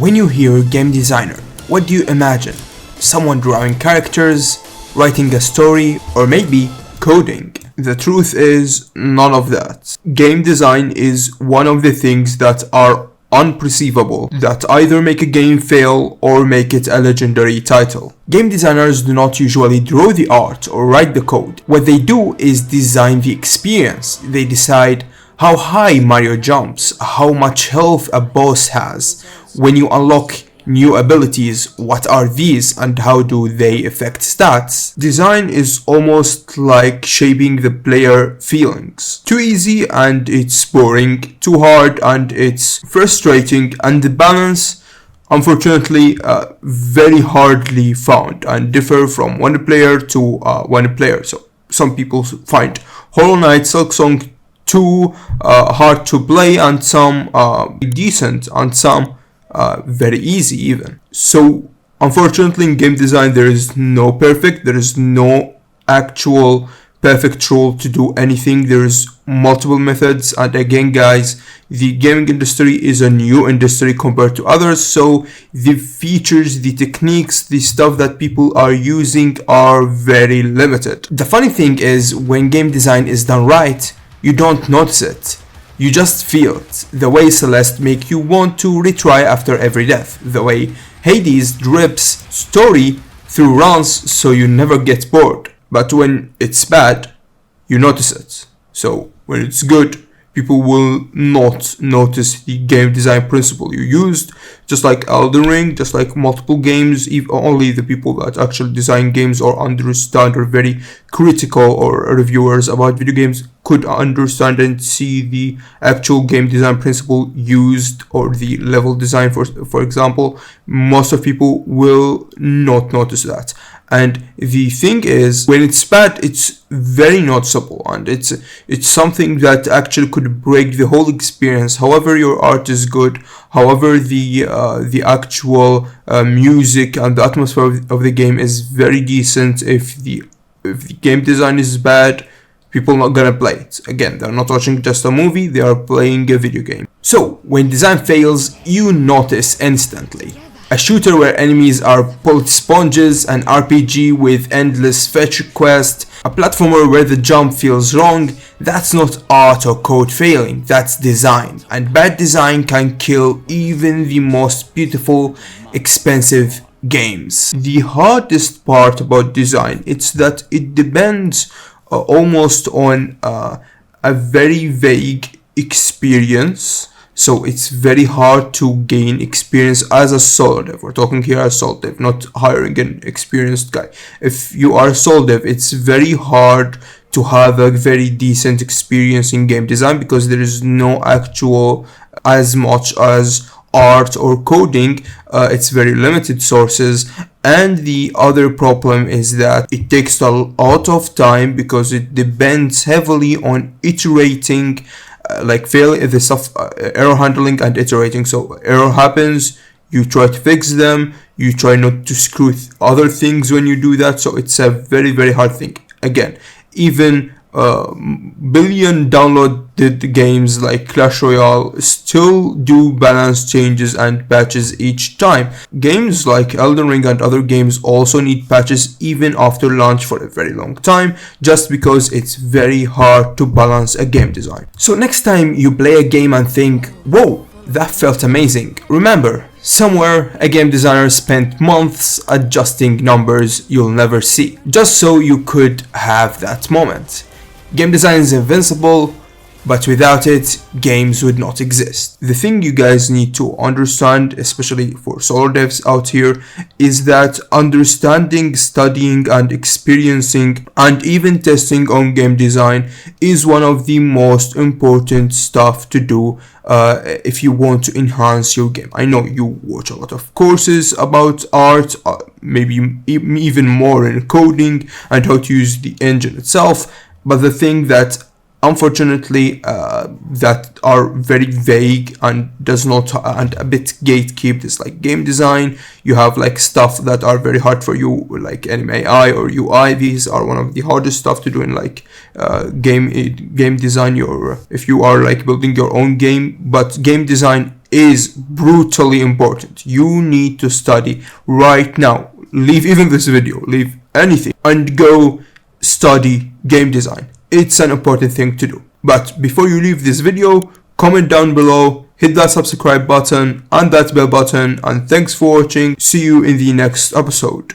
When you hear game designer, what do you imagine? Someone drawing characters, writing a story, or maybe coding? The truth is, none of that. Game design is one of the things that are unperceivable, that either make a game fail or make it a legendary title. Game designers do not usually draw the art or write the code. What they do is design the experience. They decide how high Mario jumps, how much health a boss has. When you unlock new abilities, what are these and how do they affect stats? Design is almost like shaping the player feelings. Too easy and it's boring, too hard and it's frustrating, and the balance, unfortunately, very hardly found and differ from one player to one player. So some people find Hollow Knight Silksong too hard to play, and some decent, and some very easy even. So unfortunately in game design there is no perfect, there is no actual perfect rule to do anything. There is multiple methods, and again guys, the gaming industry is a new industry compared to others, so the features, the techniques, the stuff that people are using are very limited. The funny thing is, when game design is done right, you don't notice it. You just feel it. The way Celeste make you want to retry after every death. The way Hades drips story through runs so you never get bored. But when it's bad, you notice it. So when it's good, people will not notice the game design principle you used. Just like Elden Ring, just like multiple games, only the people that actually design games or understand or very critical or reviewers about video games could understand and see the actual game design principle used, or the level design for example. Most of people will not notice that. And the thing is, when it's bad, it's very noticeable, and it's something that actually could break the whole experience. However your art is good, however the actual music and the atmosphere of the game is very decent, if the game design is bad, people are not gonna play it. Again, they're not watching just a movie, they are playing a video game. So when design fails, you notice instantly. A shooter where enemies are bullet sponges, an RPG with endless fetch quest, a platformer where the jump feels wrong, that's not art or code failing, that's design. And bad design can kill even the most beautiful, expensive games. The hardest part about design, it's that it depends almost on a very vague experience. So it's very hard to gain experience as a solo dev. We're talking here as solo dev, not hiring an experienced guy. If you are a solo dev, it's very hard to have a very decent experience in game design, because there is no actual, as much as art or coding, it's very limited sources. And the other problem is that it takes a lot of time, because it depends heavily on iterating, like failing the stuff, error handling and iterating. So error happens, you try to fix them, you try not to screw other things when you do that. So it's a very, very hard thing. Again, even billion downloaded games like Clash Royale still do balance changes and patches each time. Games like Elden Ring and other games also need patches even after launch for a very long time, just because it's very hard to balance a game design. So next time you play a game and think, whoa, that felt amazing, remember, somewhere a game designer spent months adjusting numbers you'll never see, just so you could have that moment. Game design is invincible, but without it, games would not exist. The thing you guys need to understand, especially for solo devs out here, is that understanding, studying, and experiencing, and even testing on game design is one of the most important stuff to do if you want to enhance your game. I know you watch a lot of courses about art, maybe even more in coding and how to use the engine itself, but the thing that unfortunately that are very vague and does not, and a bit gatekeep, is like game design. You have like stuff that are very hard for you, like anime AI or UI. These are one of the hardest stuff to do in like game design. If you are like building your own game, but game design is brutally important. You need to study right now. Leave even this video, leave anything, and go study game design. It's an important thing to do. But before you leave this video, comment down below, hit that subscribe button and that bell button, and thanks for watching. See you in the next episode.